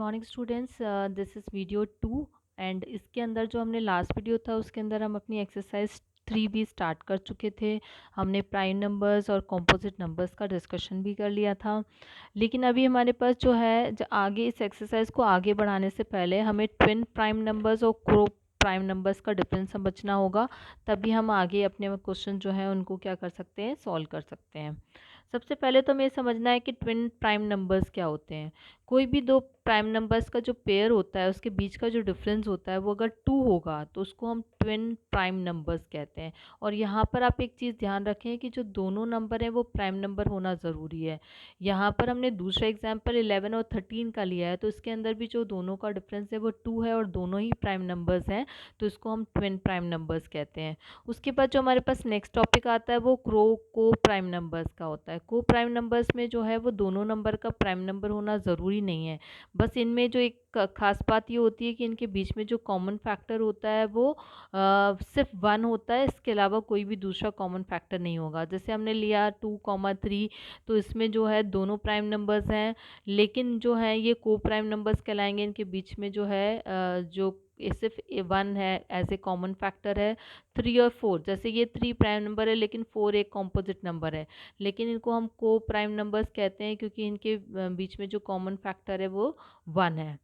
Morning students, this is video 2 and इसके अंदर जो हमने लास्ट वीडियो था उसके अंदर हम अपनी एक्सरसाइज 3 भी स्टार्ट कर चुके थे। हमने प्राइम नंबर्स और कॉम्पोजिट नंबर्स का डिस्कशन भी कर लिया था। लेकिन अभी हमारे पास जो है आगे इस एक्सरसाइज को आगे बढ़ाने से पहले हमें ट्विन प्राइम नंबर्स और क्रो प्राइम नंबर्स का डिफरेंस समझना होगा, तभी हम आगे अपने क्वेश्चन जो है उनको क्या कर सकते हैं, सॉल्व कर सकते हैं। सबसे पहले तो हमें समझना है कि ट्विन प्राइम नंबर्स क्या होते हैं। कोई भी दो प्राइम नंबर्स का जो पेयर होता है उसके बीच का जो डिफरेंस होता है वो अगर 2 होगा तो उसको हम ट्विन प्राइम नंबर्स कहते हैं। और यहाँ पर आप एक चीज़ ध्यान रखें कि जो दोनों नंबर हैं वो प्राइम नंबर होना ज़रूरी है। यहाँ पर हमने दूसरा एग्जांपल 11 और 13 का लिया है, तो इसके अंदर भी जो दोनों का डिफरेंस है वो 2 है और दोनों ही प्राइम नंबर्स हैं, तो इसको हम ट्विन प्राइम नंबर्स कहते हैं। उसके बाद जो हमारे पास नेक्स्ट टॉपिक आता है वो को प्राइम नंबर्स का होता है। को प्राइम नंबर्स में जो है वो दोनों नंबर का प्राइम नंबर होना ज़रूरी नहीं है। बस इनमें जो एक खास बात ये होती है कि इनके बीच में जो कॉमन फैक्टर होता है वो सिर्फ 1 होता है, इसके अलावा कोई भी दूसरा कॉमन फैक्टर नहीं होगा। जैसे हमने लिया 2, 3, तो इसमें जो है दोनों प्राइम नंबर्स हैं, लेकिन जो है ये को प्राइम नंबर्स कहलाएंगे। इनके बीच में जो है जो सिर्फ 1 है एज ए कॉमन फैक्टर है। 3 और 4, जैसे ये 3 प्राइम नंबर है लेकिन 4 एक कॉम्पोजिट नंबर है, लेकिन इनको हम को प्राइम नंबर्स कहते हैं क्योंकि इनके बीच में जो कॉमन फैक्टर है वो 1 है।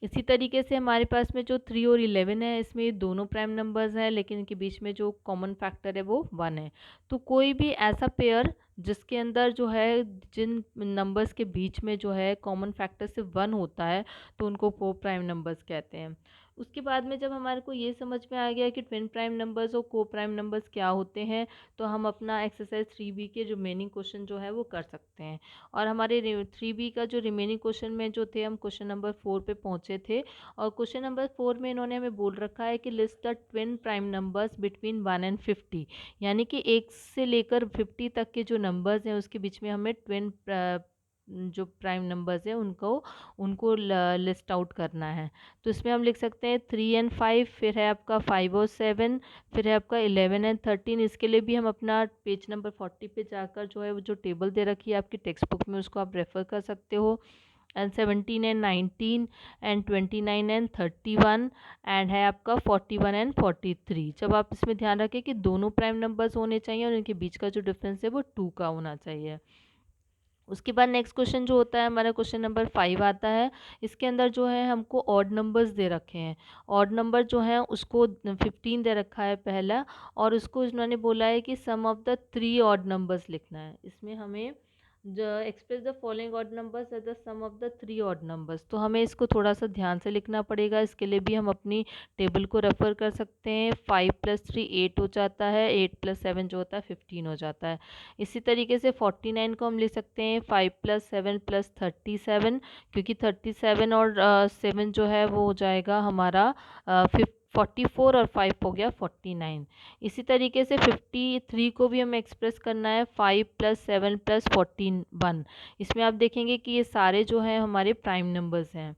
इसी तरीके से हमारे पास में जो 3 और 11 है, इसमें ये दोनों प्राइम नंबर्स हैं लेकिन इनके बीच में जो कॉमन फैक्टर है वो 1 है। तो कोई भी ऐसा पेयर जिसके अंदर जो है जिन नंबर्स के बीच में जो है कॉमन फैक्टर सिर्फ 1 होता है, तो उनको को प्राइम नंबर्स कहते हैं। उसके बाद में जब हमारे को ये समझ में आ गया कि ट्विन प्राइम नंबर्स और को प्राइम नंबर्स क्या होते हैं, तो हम अपना एक्सरसाइज 3B के रिमेनिंग क्वेश्चन जो है वो कर सकते हैं। और हमारे 3B का जो रिमेनिंग क्वेश्चन में जो थे, हम क्वेश्चन नंबर 4 पे पहुंचे थे। और क्वेश्चन नंबर 4 में इन्होंने हमें बोल रखा है कि list the twin prime numbers between 1 and 50, यानी कि 1 से लेकर 50 तक के जो नंबर्स हैं उसके बीच में हमें ट्विन जो प्राइम नंबर्स हैं उनको उनको लिस्ट आउट करना है। तो इसमें हम लिख सकते हैं 3 एंड 5, फिर है आपका 5 और 7, फिर है आपका 11 एंड 13। इसके लिए भी हम अपना पेज नंबर 40 पे जाकर जो है वो जो टेबल दे रखी है आपकी टेक्स्ट बुक में उसको आप रेफ़र कर सकते हो। And 17 and 19 and 29 and 31 and है आपका 41 एंड 43। जब आप इसमें ध्यान रखें कि दोनों प्राइम नंबर्स होने चाहिए और इनके बीच का जो डिफरेंस है वो 2 का होना चाहिए। उसके बाद नेक्स्ट क्वेश्चन जो होता है हमारा क्वेश्चन नंबर 5 आता है। इसके अंदर जो है हमको ऑड नंबर्स दे रखे हैं। ऑड नंबर जो है उसको 15 दे रखा है पहला, और उसको उन्होंने बोला है कि sum of the 3 odd numbers लिखना है। इसमें हमें express the following odd numbers as the sum of the 3 odd numbers, तो हमें इसको थोड़ा सा ध्यान से लिखना पड़ेगा। इसके लिए भी हम अपनी टेबल को रेफर कर सकते हैं। 5 + 3 8 हो जाता है, 8 + 7 जो होता है 15 हो जाता है। इसी तरीके से 49 को हम लिख सकते हैं 5 + 7 + 37, क्योंकि 37 और 7 जो है वो हो जाएगा हमारा 44 और 5 हो गया 49। इसी तरीके से 53 को भी हमें एक्सप्रेस करना है 5 + 7 + 41। इसमें आप देखेंगे कि ये सारे जो हैं हमारे प्राइम नंबर्स हैं।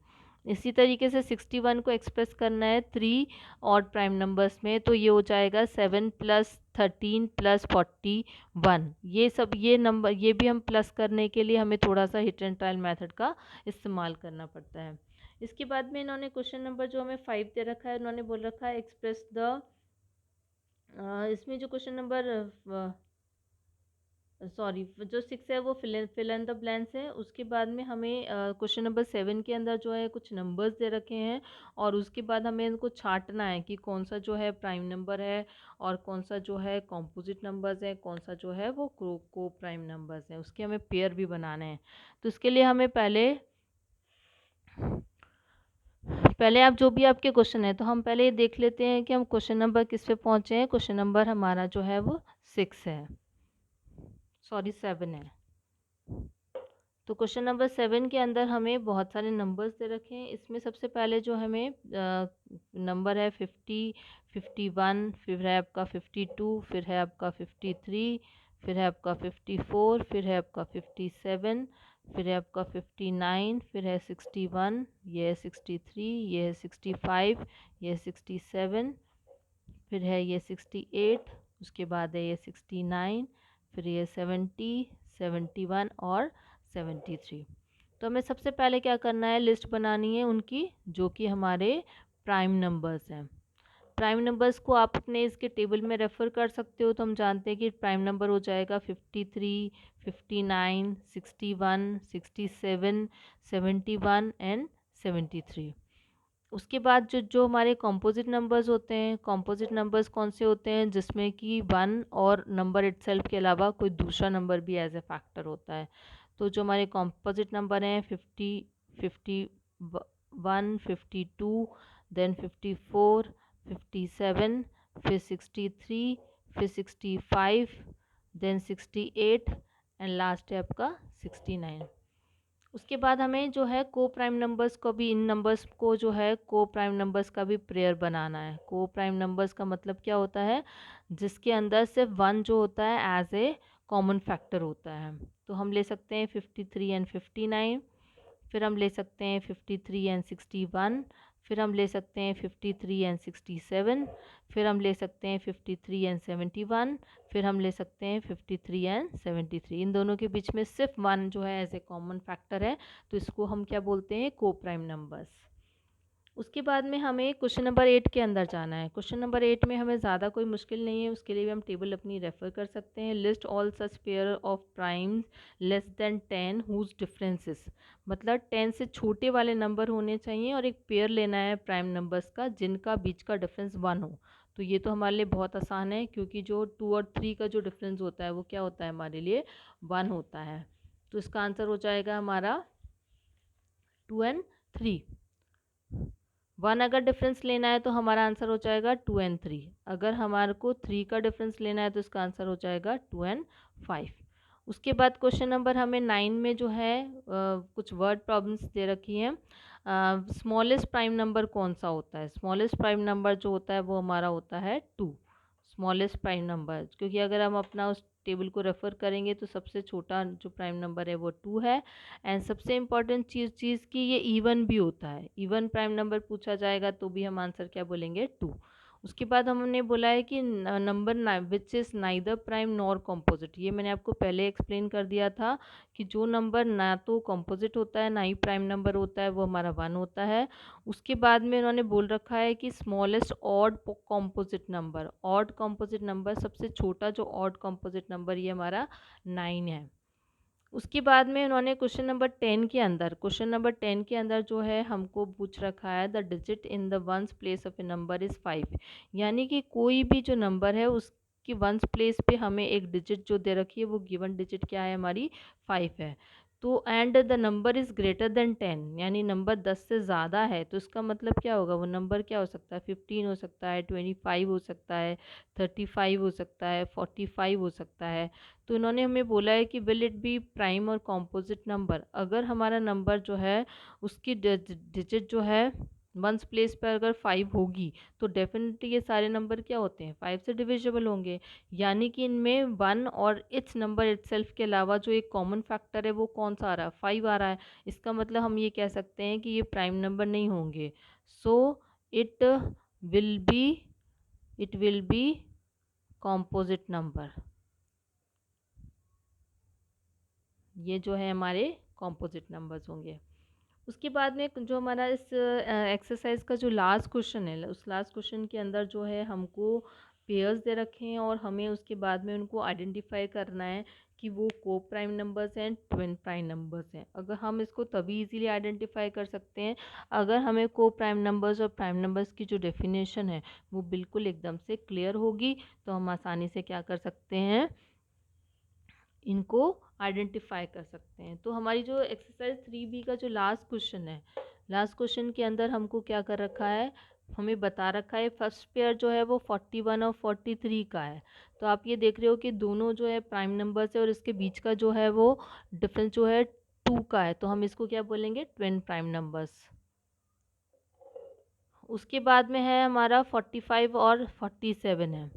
इसी तरीके से 61 को एक्सप्रेस करना है 3 और प्राइम नंबर्स में, तो ये हो जाएगा 7 + 13 + 41। ये नंबर ये भी हम प्लस करने के लिए हमें थोड़ा सा हिट एंड ट्रायल मेथड का इस्तेमाल करना पड़ता है। इसके बाद में इन्होंने क्वेश्चन नंबर जो हमें 5 दे रखा है, इन्होंने बोल रखा है एक्सप्रेस द इसमें जो क्वेश्चन नंबर सॉरी जो 6 है वो फिल इन द ब्लैंक्स है। उसके बाद में हमें क्वेश्चन नंबर 7 के अंदर जो है कुछ नंबर्स दे रखे हैं, और उसके बाद हमें इनको छांटना है कि कौन सा जो है प्राइम नंबर है और कौन सा जो है कॉम्पोजिट नंबर्स है, कौन सा जो है वो को प्राइम नंबर्स है। उसके हमें पेयर भी बनाने हैं। तो इसके लिए हमें पहले आप जो भी आपके क्वेश्चन है, तो हम पहले ये देख लेते हैं कि हम क्वेश्चन नंबर किस पे पहुँचे हैं। क्वेश्चन नंबर हमारा जो है वो 6 है, सॉरी 7 है। तो क्वेश्चन नंबर 7 के अंदर हमें बहुत सारे नंबर्स दे रखे हैं। इसमें सबसे पहले जो हमें नंबर है 50, 51, फिर है आपका 52, फिर है आपका 53, फिर है आपका 54, फिर है आपका 57, फिर है आपका 59, फिर है 61, ये है 63, ये है 65, ये है 67, फिर है ये 68, उसके बाद है ये 69, फिर ये 70, 71 और 73। तो हमें सबसे पहले क्या करना है, लिस्ट बनानी है उनकी जो कि हमारे प्राइम नंबर्स हैं। प्राइम नंबर्स को आप अपने इसके टेबल में रेफ़र कर सकते हो। तो हम जानते हैं कि प्राइम नंबर हो जाएगा 53, 59, 61, 67, 71 एंड 73। उसके बाद जो जो हमारे कॉम्पोजिट नंबर्स होते हैं, कॉम्पोजिट नंबर्स कौन से होते हैं, जिसमें कि वन और नंबर इटसेल्फ के अलावा कोई दूसरा नंबर भी एज ए फैक्टर होता है। तो जो हमारे कॉम्पोजिट नंबर हैं 50, 51, 52, देन 54, 57, फिर 63, फिर 65, देन 68 एंड लास्ट है आपका 69। उसके बाद हमें जो है को प्राइम नंबर्स को भी, इन नंबर्स को जो है को प्राइम नंबर्स का भी पेयर बनाना है। को प्राइम नंबर्स का मतलब क्या होता है, जिसके अंदर सिर्फ वन जो होता है एज ए कॉमन फैक्टर होता है। तो हम ले सकते हैं 53 एंड 59, फिर हम ले सकते हैं 53 एंड 61, फिर हम ले सकते हैं 53 एंड 67, फिर हम ले सकते हैं 53 एंड 71, फिर हम ले सकते हैं 53 एंड 73। इन दोनों के बीच में सिर्फ वन जो है एज ए कॉमन फैक्टर है, तो इसको हम क्या बोलते हैं, को प्राइम नंबर्स। उसके बाद में हमें क्वेश्चन नंबर 8 के अंदर जाना है। क्वेश्चन नंबर 8 में हमें ज़्यादा कोई मुश्किल नहीं है, उसके लिए भी हम टेबल अपनी रेफ़र कर सकते हैं। List all such pair of primes less than 10 whose differences, मतलब 10 से छोटे वाले नंबर होने चाहिए और एक पेयर लेना है प्राइम नंबर्स का जिनका बीच का डिफरेंस 1 हो। तो ये तो हमारे लिए बहुत आसान है, क्योंकि जो 2 और 3 का जो डिफरेंस होता है वो क्या होता है, हमारे लिए 1 होता है। तो इसका आंसर हो जाएगा हमारा 2 एंड 3। 1 अगर डिफरेंस लेना है तो हमारा आंसर हो जाएगा 2 एंड 3। अगर हमारे को 3 का डिफरेंस लेना है तो इसका आंसर हो जाएगा 2 एंड 5। उसके बाद क्वेश्चन नंबर हमें 9 में जो है कुछ वर्ड प्रॉब्लम्स दे रखी हैं। स्मॉलेस्ट प्राइम नंबर कौन सा होता है, स्मॉलेस्ट प्राइम नंबर जो होता है वो हमारा होता है 2, स्मॉलेस्ट प्राइम नंबर। क्योंकि अगर हम अपना उस टेबल को रेफ़र करेंगे तो सबसे छोटा जो प्राइम नंबर है वो 2 है। एंड सबसे इम्पॉर्टेंट चीज़ कि ये इवन भी होता है, इवन प्राइम नंबर पूछा जाएगा तो भी हम आंसर क्या बोलेंगे, 2। उसके बाद हमने बोला है कि number which is neither prime nor composite. ये मैंने आपको पहले एक्सप्लेन कर दिया था कि जो नंबर ना तो कॉम्पोजिट होता है ना ही प्राइम नंबर होता है वो हमारा 1 होता है। उसके बाद में उन्होंने बोल रखा है कि smallest odd composite number, odd composite number सबसे छोटा जो ऑड कॉम्पोजिट नंबर ये हमारा 9 है। उसके बाद में उन्होंने क्वेश्चन नंबर 10 के अंदर, क्वेश्चन नंबर 10 के अंदर जो है हमको पूछ रखा है the digit in the ones place of A number is 5। यानी कि कोई भी जो नंबर है उसकी वंस प्लेस पे हमें एक डिजिट जो दे रखी है वो गिवन डिजिट क्या है, हमारी 5 है। तो and the number is greater than 10, यानी नंबर 10 से ज़्यादा है, तो इसका मतलब क्या होगा, वो नंबर क्या हो सकता है, 15 हो सकता है, 25 हो सकता है, 35 हो सकता है, 45 हो सकता है। तो इन्होंने हमें बोला है कि विल इट बी प्राइम और कॉम्पोजिट नंबर। अगर हमारा नंबर जो है उसकी डिजिट जो है वंस प्लेस पर अगर 5 होगी तो डेफिनेटली ये सारे नंबर क्या होते हैं, 5 से डिविजिबल होंगे। यानी कि इनमें 1 और इट्स नंबर इटसेल्फ के अलावा जो एक कॉमन फैक्टर है वो कौन सा आ रहा है, 5 आ रहा है। इसका मतलब हम ये कह सकते हैं कि ये प्राइम नंबर नहीं होंगे। So it will be it will be composite number. ये जो है हमारे कॉम्पोजिट नंबर्स होंगे। उसके बाद में जो हमारा इस एक्सरसाइज का जो लास्ट क्वेश्चन है, उस लास्ट क्वेश्चन के अंदर जो है हमको पेयर्स दे रखे हैं और हमें उसके बाद में उनको आइडेंटिफाई करना है कि वो को प्राइम नंबर्स हैं, ट्विन प्राइम नंबर्स हैं। अगर हम इसको तभी इजीली आइडेंटिफाई कर सकते हैं अगर हमें को प्राइम नंबर्स और प्राइम नंबर्स की जो डेफिनेशन है वो बिल्कुल एकदम से क्लियर होगी, तो हम आसानी से क्या कर सकते हैं, इनको आइडेंटिफाई कर सकते हैं। तो हमारी जो एक्सरसाइज 3B का जो लास्ट क्वेश्चन है, लास्ट क्वेश्चन के अंदर हमको क्या कर रखा है, हमें बता रखा है फर्स्ट पेयर जो है वो 41 और 43 का है। तो आप ये देख रहे हो कि दोनों जो है प्राइम नंबर्स है और इसके बीच का जो है वो डिफरेंस जो है 2 का है, तो हम इसको क्या बोलेंगे, ट्विन प्राइम नंबर्स। उसके बाद में है हमारा 45 और 47 है।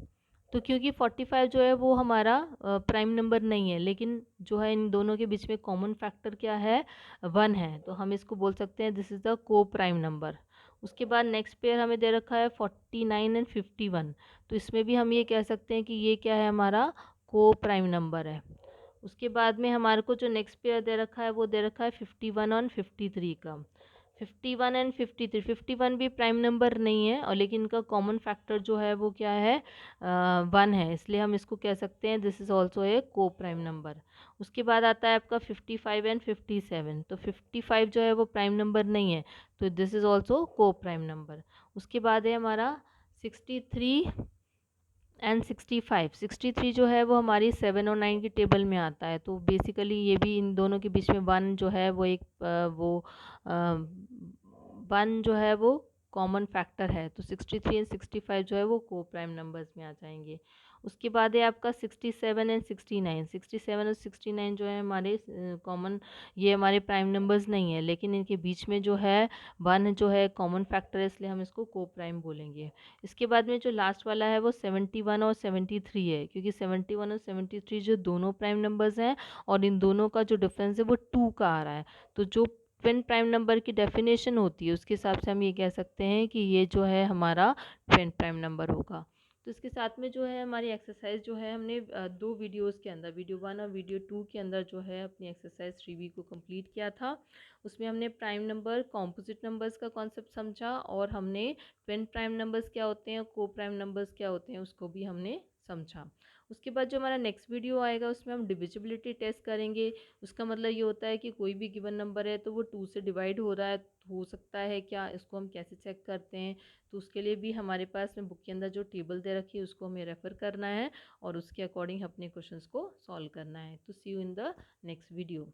तो क्योंकि 45 जो है वो हमारा प्राइम नंबर नहीं है, लेकिन जो है इन दोनों के बीच में कॉमन फैक्टर क्या है, 1 है, तो हम इसको बोल सकते हैं दिस इज़ द को प्राइम नंबर। उसके बाद नेक्स्ट पेयर हमें दे रखा है 49 एंड 51, तो इसमें भी हम ये कह सकते हैं कि ये क्या है, हमारा को प्राइम नंबर है। उसके बाद में हमारे को जो नेक्स्ट पेयर दे रखा है वो दे रखा है 51 और 53 का। 51 एंड 53, 51 भी प्राइम नंबर नहीं है और लेकिन इनका कॉमन फैक्टर जो है वो क्या है, 1 है, इसलिए हम इसको कह सकते हैं दिस इज़ ऑल्सो ए को प्राइम नंबर। उसके बाद आता है आपका 55 एंड 57, तो 55 जो है वो प्राइम नंबर नहीं है, तो दिस इज़ ऑल्सो को प्राइम नंबर। उसके बाद है हमारा 63 एंड 65। 63 जो है वो हमारी 7 और 9 की टेबल में आता है, तो बेसिकली ये भी इन दोनों के बीच में 1 जो है वो एक वो 1 जो है वो कॉमन फैक्टर है, तो 63 एंड 65 जो है वो को प्राइम नंबर्स में आ जाएंगे। उसके बाद है आपका 67 एंड 69। 67 और 69 जो है हमारे कॉमन, ये हमारे प्राइम नंबर्स नहीं है, लेकिन इनके बीच में जो है 1 जो है कॉमन फैक्टर है, इसलिए हम इसको को प्राइम बोलेंगे। इसके बाद में जो लास्ट वाला है वो 71 और 73 है, क्योंकि 71 और 73 जो दोनों प्राइम नंबर्स हैं और इन दोनों का जो डिफरेंस है वो 2 का आ रहा है, तो जो ट्विन प्राइम नंबर की डेफिनेशन होती है उसके हिसाब से हम ये कह सकते हैं कि ये जो है हमारा ट्विन प्राइम नंबर होगा। तो इसके साथ में जो है हमारी एक्सरसाइज जो है हमने दो वीडियोस के अंदर, वीडियो 1 और वीडियो 2 के अंदर जो है अपनी एक्सरसाइज 3B को कंप्लीट किया था। उसमें हमने प्राइम नंबर, कॉम्पोजिट नंबर्स का कॉन्सेप्ट समझा और हमने ट्विन प्राइम नंबर्स क्या होते हैं, को प्राइम नंबर्स क्या होते हैं उसको भी हमने समझा। उसके बाद जो हमारा नेक्स्ट वीडियो आएगा उसमें हम डिविजिबिलिटी टेस्ट करेंगे। उसका मतलब ये होता है कि कोई भी गिवन नंबर है तो वो 2 से डिवाइड हो रहा है, हो सकता है क्या, इसको हम कैसे चेक करते हैं, तो उसके लिए भी हमारे पास में बुक के अंदर जो टेबल दे रखी है उसको हमें रेफ़र करना है और उसके अकॉर्डिंग अपने क्वेश्चंस को सॉल्व करना है। तो see you in the next video.